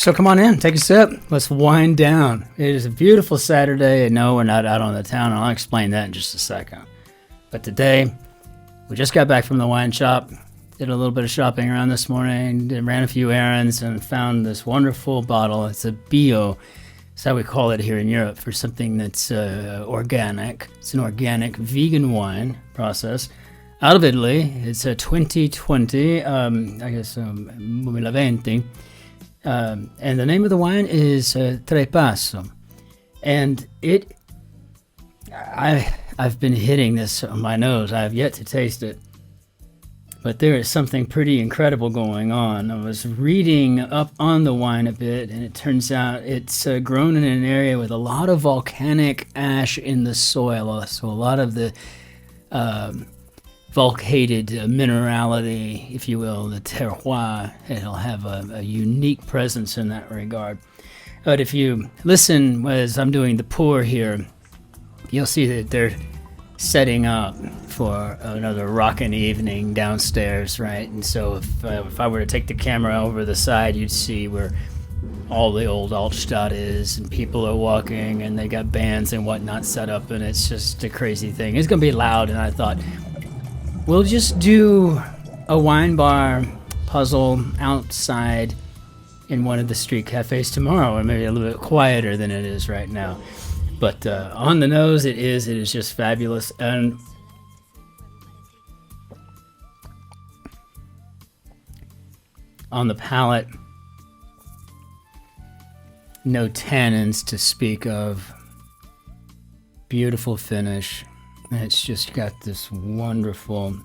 So come on in, take a sip. Let's wind down. It is a beautiful Saturday. And no, we're not out on the town. I'll explain that in just a second. But today, we just got back from the wine shop. Did a little bit of shopping around this morning. Ran a few errands and found this wonderful bottle. It's a bio. That's how we call it here in Europe for something that's organic. It's an organic vegan wine process out of Italy. It's a 2020, Passo. And the name of the wine is Passo. And I've been hitting this on my nose. I have yet to taste it. But there is something pretty incredible going on. I was reading up on the wine a bit, and it turns out it's grown in an area with a lot of volcanic ash in the soil. So a lot of the volcated minerality, if you will, the terroir, it'll have a unique presence in that regard. But if you listen as I'm doing the pour here, you'll see that they're setting up for another rockin' evening downstairs, right? And so if I were to take the camera over the side, you'd see where all the old Altstadt is, and people are walking, and they got bands and whatnot set up, and it's just a crazy thing. It's gonna be loud, and I thought, we'll just do a wine bar puzzle outside in one of the street cafes tomorrow, or maybe a little bit quieter than it is right now. But on the nose, it is just fabulous. And on the palate, no tannins to speak of. Beautiful finish. And it's just got this wonderful,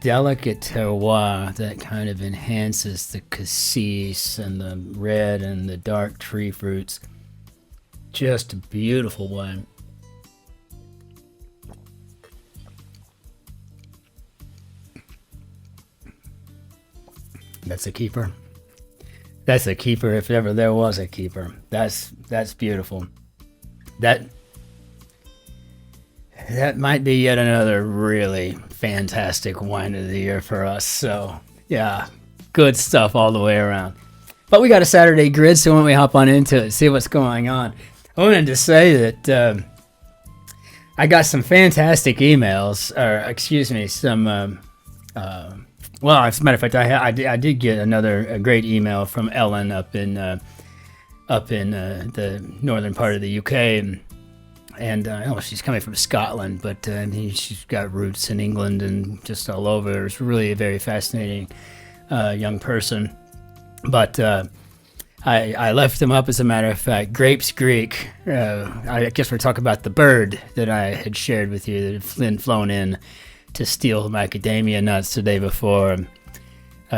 delicate terroir that kind of enhances the cassis and the red and the dark tree fruits. Just a beautiful wine. That's a keeper. That's a keeper if ever there was a keeper. That's beautiful. That might be yet another really fantastic wine of the year for us. So, yeah, good stuff all the way around. But we got a Saturday grid, so why don't we hop on into it, see what's going on. I wanted to say that I got some fantastic emails, or excuse me, some, well, as a matter of fact, I did get a great email from Ellen up in the northern part of the UK, and she's coming from Scotland, but she's got roots in England and just all over. It's really a very fascinating young person. But I left them up, as a matter of fact. Grapes Greek. I guess we're talking about the bird that I had shared with you that had flown in to steal macadamia nuts the day before.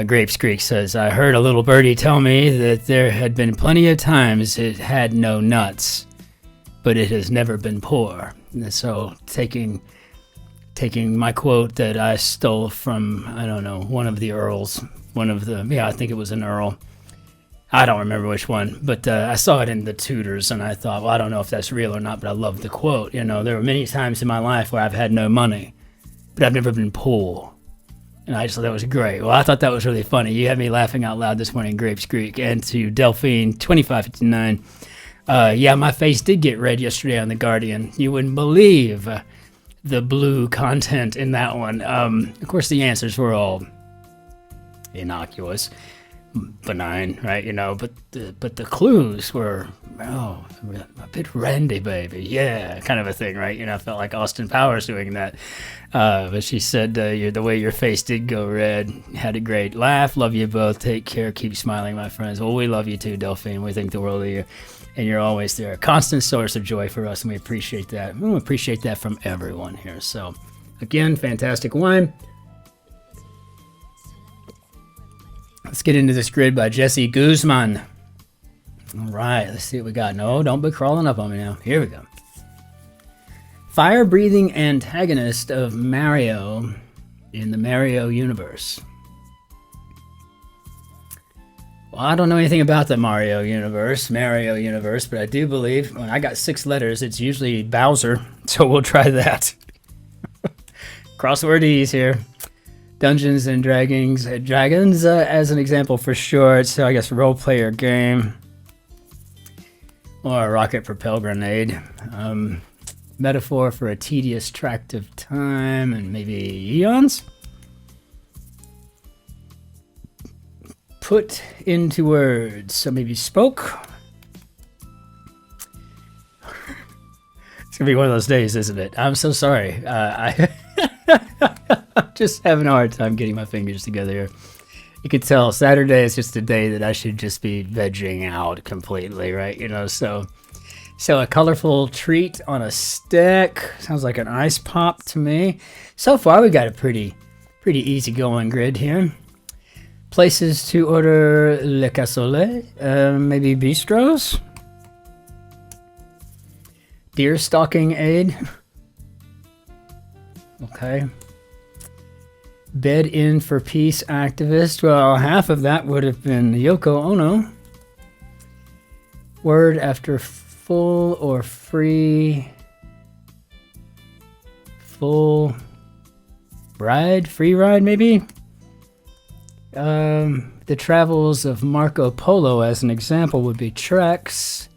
Grapes Greek says, I heard a little birdie tell me that there had been plenty of times it had no nuts, but it has never been poor. And so taking my quote that I stole from, I don't know, one of the earls, I think it was an earl. I don't remember which one, but I saw it in the Tudors, and I thought, well, I don't know if that's real or not, but I love the quote. You know, there were many times in my life where I've had no money, but I've never been poor. And I just thought that was great. Well, I thought that was really funny. You had me laughing out loud this morning, Grapes Greek. And to Delphine, 2559, yeah, my face did get red yesterday on The Guardian. You wouldn't believe the blue content in that one. Of course, the answers were all innocuous, benign, right? You know, but the clues were a bit randy, baby, yeah, kind of a thing, right? You know, I felt like Austin Powers doing that. But she said, the way your face did go red, had a great laugh. Love you both. Take care. Keep smiling, my friends. Well, we love you too, Delphine. We think the world of you, and you're always there, a constant source of joy for us, and we appreciate that. We appreciate that from everyone here. So, again, fantastic wine. Let's get into this grid by Jesse Guzman. All right, let's see what we got. No, don't be crawling up on me now. Here we go. Fire-breathing antagonist of Mario in the Mario universe. Well, I don't know anything about the Mario universe, but I do believe when I got 6 letters, it's usually Bowser, so we'll try that. Crossword Ease here. Dungeons and Dragons, as an example for sure. So I guess role player game or a rocket propelled grenade. Metaphor for a tedious tract of time and maybe eons. Put into words, so maybe spoke. It's gonna be one of those days, isn't it? I'm so sorry. I'm just having a hard time getting my fingers together here. You can tell Saturday is just a day that I should just be vegging out completely, right? You know, so a colorful treat on a stick. Sounds like an ice pop to me. So far, we got a pretty easy going grid here. Places to order le cassoulet, maybe bistros. Deer stalking aid. Okay. Bed in for peace activist. Well, half of that would have been Yoko Ono. Word after full or free. Full ride, free ride maybe. The travels of Marco Polo, as an example, would be treks.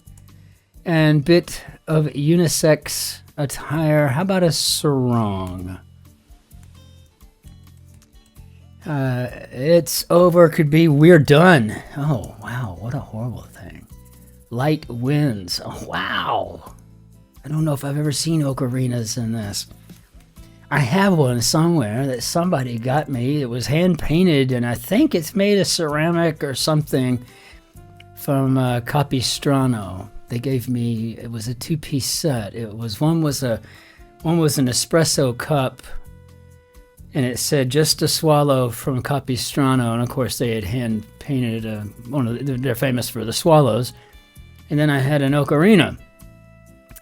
And bit of unisex attire. How about a sarong? It's over could be we're done. Oh, wow. What a horrible thing. Light winds. Oh, wow. I don't know if I've ever seen ocarinas in this. I have one somewhere that somebody got me. It was hand painted, and I think it's made of ceramic or something from Capistrano. They gave me. It was a 2-piece set. It was one was an espresso cup, and it said "just a swallow" from Capistrano, and of course they had hand painted they're famous for the swallows. And then I had an ocarina,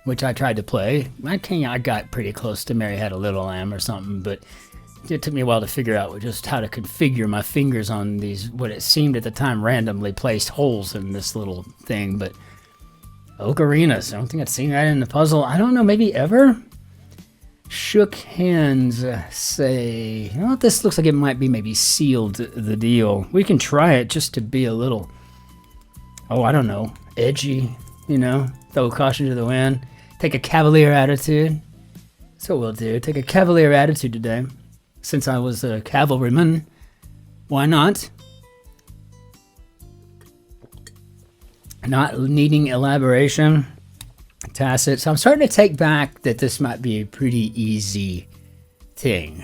which I tried to play. I got pretty close to Mary Had a Little Lamb or something, but it took me a while to figure out just how to configure my fingers on these, what it seemed at the time, randomly placed holes in this little thing. But ocarinas, I don't think I'd seen that in the puzzle. I don't know, maybe ever? Shook hands, say, you know what, this looks like it might be maybe sealed the deal. We can try it just to be a little, I don't know, edgy, you know, throw caution to the wind. Take a cavalier attitude. That's what we'll do. Take a cavalier attitude today. Since I was a cavalryman, why not? Not needing elaboration. Tacit. So I'm starting to take back that this might be a pretty easy thing.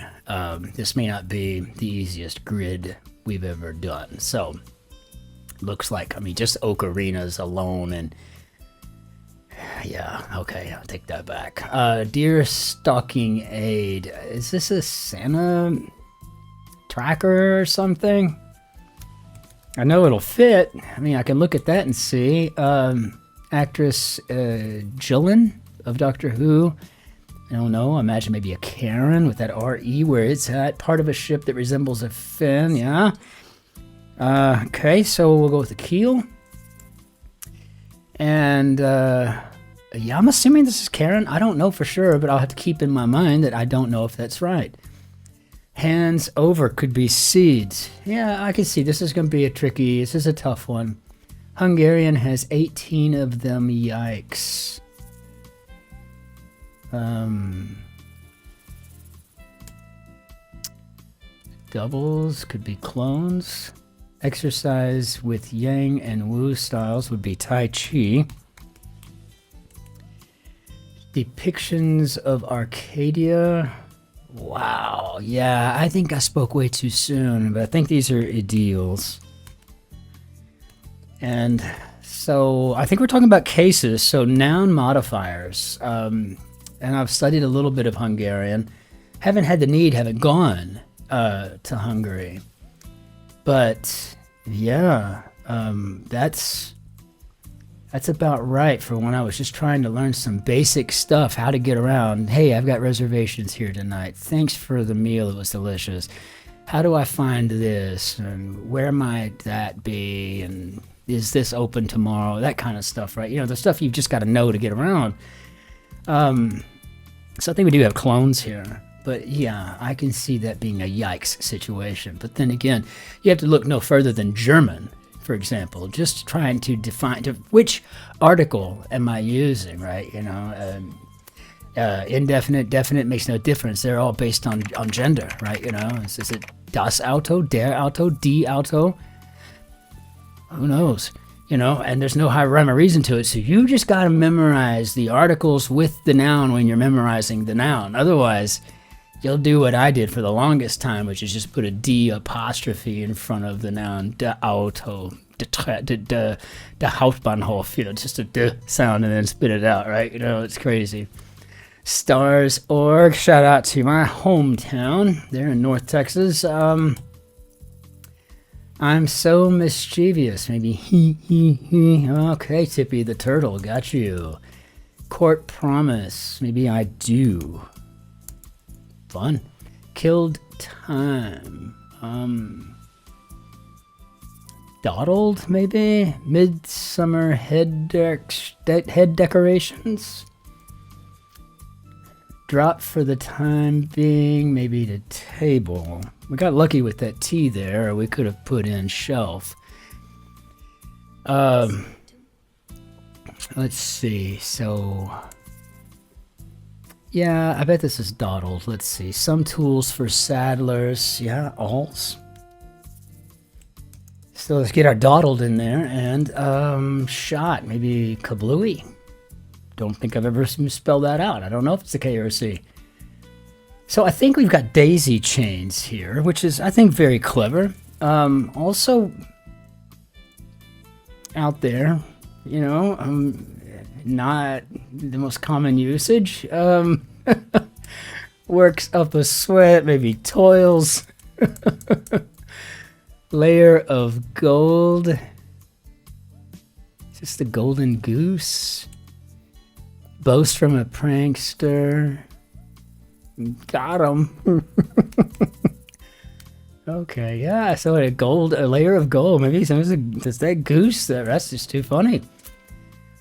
This may not be the easiest grid we've ever done. So, looks like, just ocarinas alone and yeah, okay, I'll take that back. Deer stalking aid. Is this a Santa tracker or something? I know it'll fit. I can look at that and see. Actress Gillen of Doctor Who. I don't know. Imagine maybe a Karen with that R-E where it's at. Part of a ship that resembles a fin, yeah. Okay, so we'll go with the keel. And yeah, I'm assuming this is Karen. I don't know for sure, but I'll have to keep in my mind that I don't know if that's right. Hands over could be seeds. Yeah, I can see this is going to be this is a tough one. Hungarian has 18 of them, yikes. Doubles could be clones. Exercise with Yang and Wu styles would be Tai Chi. Depictions of Arcadia. Wow, yeah, I think I spoke way too soon, but I think these are ideals. And so I think we're talking about cases, so noun modifiers. And I've studied a little bit of Hungarian. Haven't had the need, haven't gone to Hungary. But yeah, that's about right for when I was just trying to learn some basic stuff, how to get around. Hey, I've got reservations here tonight. Thanks for the meal, it was delicious. How do I find this? And where might that be? And is this open tomorrow? That kind of stuff, right? The stuff you've just got to know to get around. So I think we do have clones here. But yeah, I can see that being a yikes situation. But then again, you have to look no further than German, for example, just trying to define which article am I using, right? Indefinite, definite makes no difference. They're all based on gender, right? Is it das Auto, der Auto, die Auto? Who knows? And there's no rhyme or reason to it. So you just got to memorize the articles with the noun when you're memorizing the noun. Otherwise, you'll do what I did for the longest time, which is just put a D apostrophe in front of the noun, der Auto, der Hauptbahnhof, just a D sound and then spit it out, right? It's crazy. Stars.org, shout out to my hometown there in North Texas. I'm so mischievous. Maybe he. Okay, Tippy the turtle, got you. Court promise. Maybe I do. Fun. Killed time. Dawdled, maybe? Midsummer head decorations. Drop for the time being, maybe to table. We got lucky with that T there, or we could have put in shelf. Let's see. So, yeah, I bet this is dawdled. Let's see. Some tools for saddlers. Yeah, alls. So let's get our dawdled in there. And shot, maybe kablooey. Don't think I've ever spelled that out. I don't know if it's a K or a C. So I think we've got daisy chains here, which is, I think, very clever. Also out there, not the most common usage. Works up a sweat, maybe toils. Layer of gold. Just a golden goose. Boast from a prankster. Got him. Okay, yeah. So a layer of gold. Maybe does that goose? That's just too funny.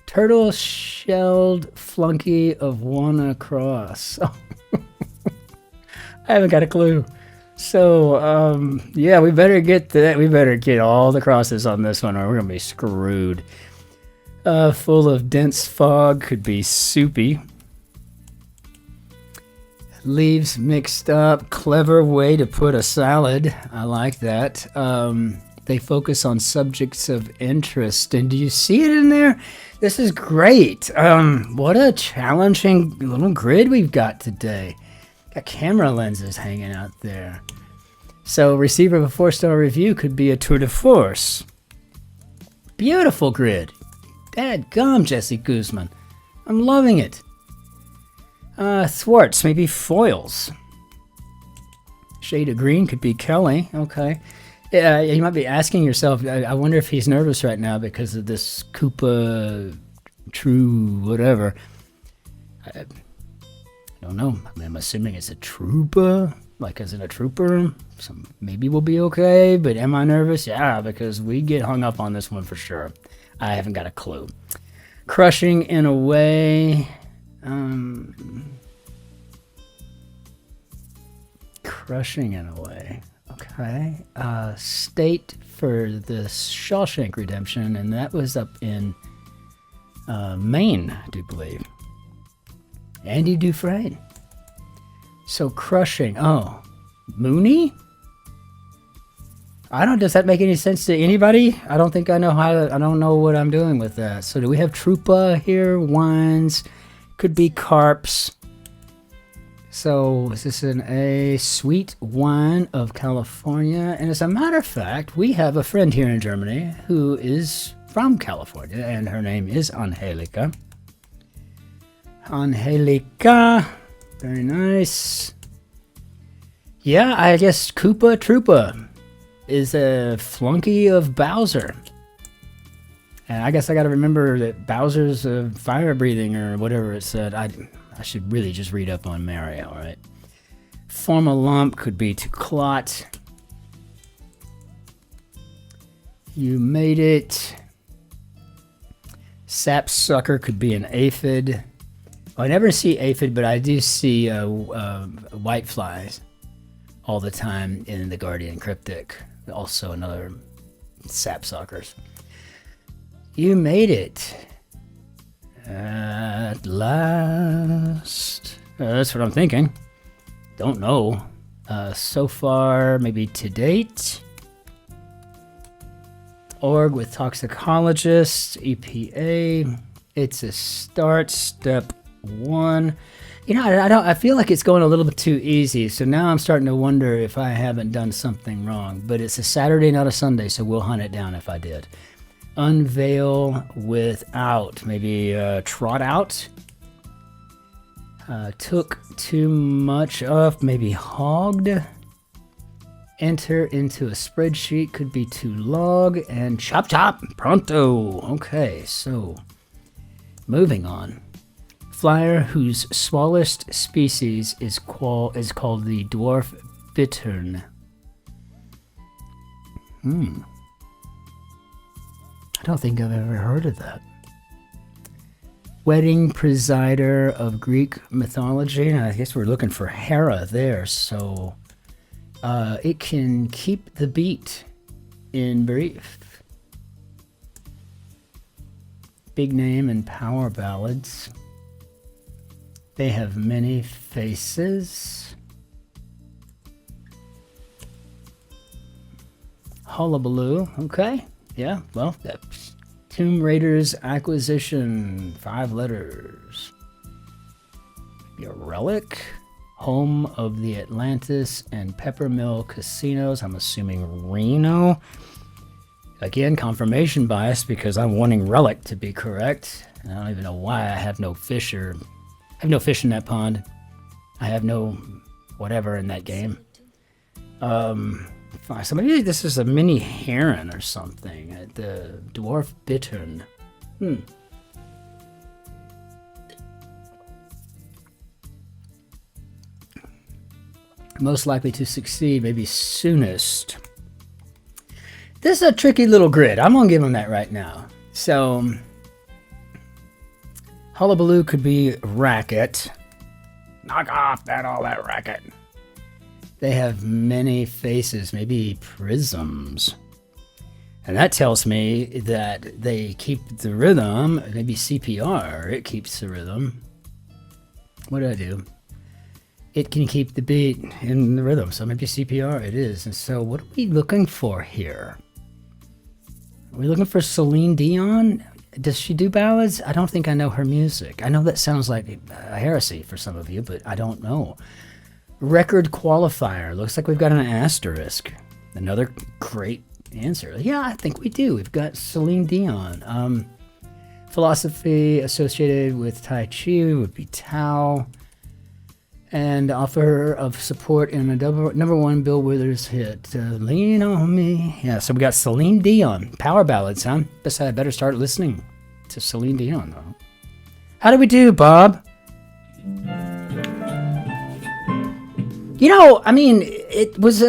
Turtle shelled flunky of one across. I haven't got a clue. So yeah, we better get that. We better get all the crosses on this one, or we're gonna be screwed. Full of dense fog could be soupy. Leaves mixed up. Clever way to put a salad. I like that. They focus on subjects of interest. And do you see it in there? This is great. What a challenging little grid we've got today. Got camera lenses hanging out there. So receiver of a 4-star review could be a tour de force. Beautiful grid. Dadgum, Jesse Guzman. I'm loving it. Thwarts, maybe foils. Shade of green could be Kelly. Okay. Yeah, you might be asking yourself, I wonder if he's nervous right now because of this Koopa true whatever. I don't know. I'm assuming it's a trooper, like as in a trooper. So maybe we'll be okay, but am I nervous? Yeah, because we get hung up on this one for sure. I haven't got a clue. Crushing in a way. Crushing in a way. Okay. State for the Shawshank Redemption, and that was up in Maine, I do believe. Andy Dufresne. So crushing. Oh, Mooney? Does that make any sense to anybody? I don't think I know I don't know what I'm doing with that. So do we have Trupa here? Wines. Could be carps. So is this a sweet wine of California? And as a matter of fact, we have a friend here in Germany who is from California, and her name is Angelica. Angelica. Very nice. Yeah, I guess Koopa Troopa is a flunky of Bowser. And I guess I got to remember that Bowser's fire breathing or whatever it said. I should really just read up on Mario, right? Form a lump could be to clot. You made it. Sapsucker could be an aphid. I never see aphid, but I do see white flies all the time in the Guardian Cryptic. Also another sapsuckers. You made it. At last. That's what I'm thinking. Don't know. So far, maybe to date. Org with toxicologists, EPA. It's a start. Step 1. You know, I feel like it's going a little bit too easy. So now I'm starting to wonder if I haven't done something wrong. But it's a Saturday, not a Sunday, so we'll hunt it down if I did. Unveil without. Maybe trot out. Took too much of. Maybe hogged. Enter into a spreadsheet. Could be to log. And chop chop. Pronto. Okay, so moving on. Flyer whose smallest species is called the dwarf bittern. I don't think I've ever heard of that. Wedding presider of Greek mythology. And I guess we're looking for Hera there. So it can keep the beat in brief. Big name and power ballads. They have many faces. Hullabaloo. Okay. Yeah, well, that's Tomb Raider's acquisition. 5 letters. Maybe a relic. Home of the Atlantis and Peppermill casinos. I'm assuming Reno. Again, confirmation bias because I'm wanting relic to be correct. I don't even know why I have no fish or... I have no fish in that pond. I have no whatever in that game. So maybe this is a mini heron or something. The dwarf bittern. Most likely to succeed, maybe soonest. This is a tricky little grid. I'm gonna give him that right now. So, hullabaloo could be racket. Knock off all that racket. They have many faces, maybe prisms. And that tells me that they keep the rhythm, maybe CPR, it keeps the rhythm. What do I do? It can keep the beat in the rhythm, so maybe CPR it is. And so what are we looking for here? Are we looking for Celine Dion? Does she do ballads? I don't think I know her music. I know that sounds like a heresy for some of you, but I don't know. Record qualifier. Looks like we've got an asterisk. Another great answer. Yeah, I think we do. We've got Celine Dion. Philosophy associated with Tai Chi would be Tao. And offer of support in a number 1 Bill Withers hit. Lean on me. Yeah, so we got Celine Dion. Power ballads, huh? Guess I better start listening to Celine Dion, though. How do we do, Bob? You know, I mean, it was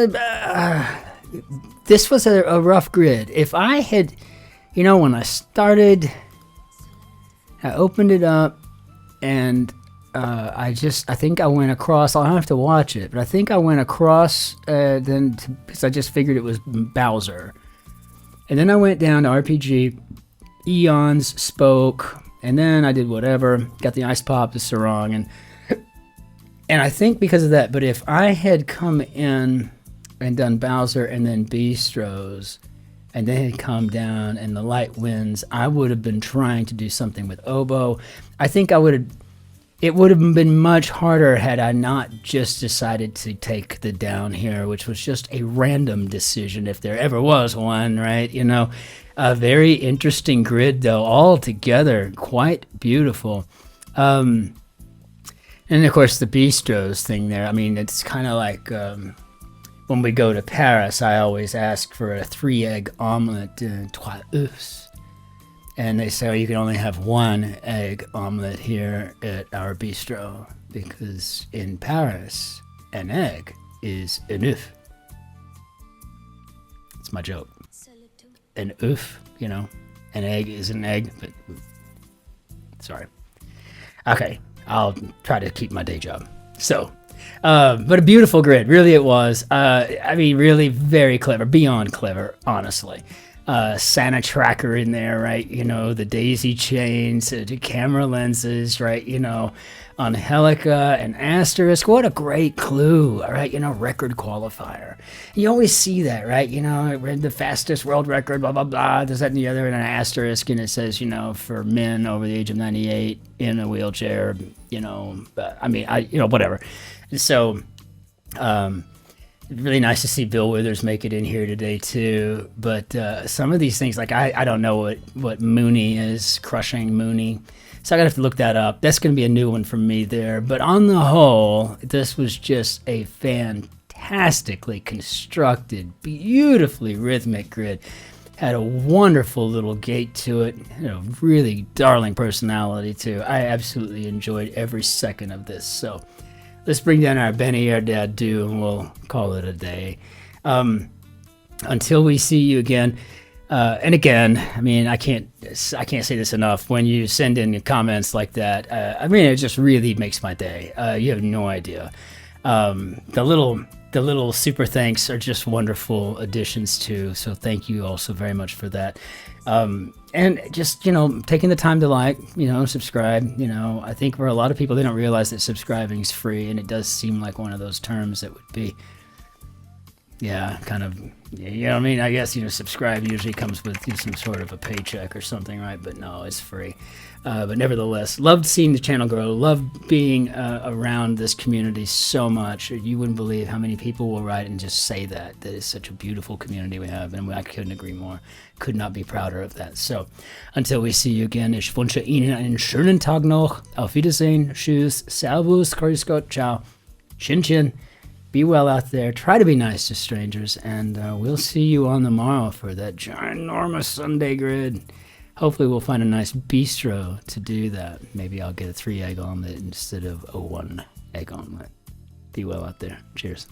this was a rough grid. If I had, you know, when I started, I opened it up and I think I went across, I'll have to watch it, but I think I went across because I just figured it was Bowser. And then I went down to RPG, Eons, Spoke, and then I did whatever, got the Ice Pop, the Sarong, and I think because of that, but if I had come in and done Bowser and then Bistros, and then had come down and the Light Winds, I would have been trying to do something with oboe. I think it would have been much harder had I not just decided to take the down here, which was just a random decision, if there ever was one, right? You know, a very interesting grid, though, all together, quite beautiful. And, of course, the Bistros thing there, I mean, it's kind of like when we go to Paris, I always ask for a 3-egg omelet, 3 œufs. And they say, oh, you can only have 1 egg omelet here at our bistro because in Paris, an egg is an œuf. It's my joke. An œuf, you know, an egg is an egg, but sorry. Okay, I'll try to keep my day job. So, but a beautiful grid, really it was. I mean, really very clever, beyond clever, honestly. Santa tracker in there, right? You know, the daisy chains, the camera lenses, right? You know, Angelica and asterisk. What a great clue, all right? You know, record qualifier. You always see that, right? You know, I read the fastest world record, blah, blah, blah. There's that and the other, and an asterisk, and it says, you know, for men over the age of 98 in a wheelchair, you know, whatever. And so, really nice to see Bill Withers make it in here today too. But some of these things, like I don't know what Mooney is, crushing Mooney. So I gotta have to look that up. That's gonna be a new one for me there. But on the whole, this was just a fantastically constructed, beautifully rhythmic grid. Had a wonderful little gait to it. Had a really darling personality too. I absolutely enjoyed every second of this. So let's bring down our Benny or Dad do, and we'll call it a day. Until we see you again. And again, I mean, I can't say this enough. When you send in comments like that, I mean, it just really makes my day. You have no idea. The little super thanks are just wonderful additions too. So thank you also very much for that. And just, you know, taking the time to like, you know, subscribe, you know, I think for a lot of people, they don't realize that subscribing is free, and it does seem like one of those terms that would be, yeah, kind of, you know what I mean? I guess, you know, subscribe usually comes with some sort of a paycheck or something, right? But no, it's free. But nevertheless, loved seeing the channel grow, loved being around this community so much. You wouldn't believe how many people will write and just say that it's such a beautiful community we have, and I couldn't agree more. Could not be prouder of that. So, until we see you again, ich wünsche Ihnen einen schönen Tag noch. Auf Wiedersehen. Tschüss. Servus. Grüß Gott. Ciao. Cin-Cin. Be well out there. Try to be nice to strangers, and we'll see you on the morrow for that ginormous Sunday grid. Hopefully we'll find a nice bistro to do that. Maybe I'll get a 3-egg omelet instead of a 1-egg omelet. Be well out there. Cheers.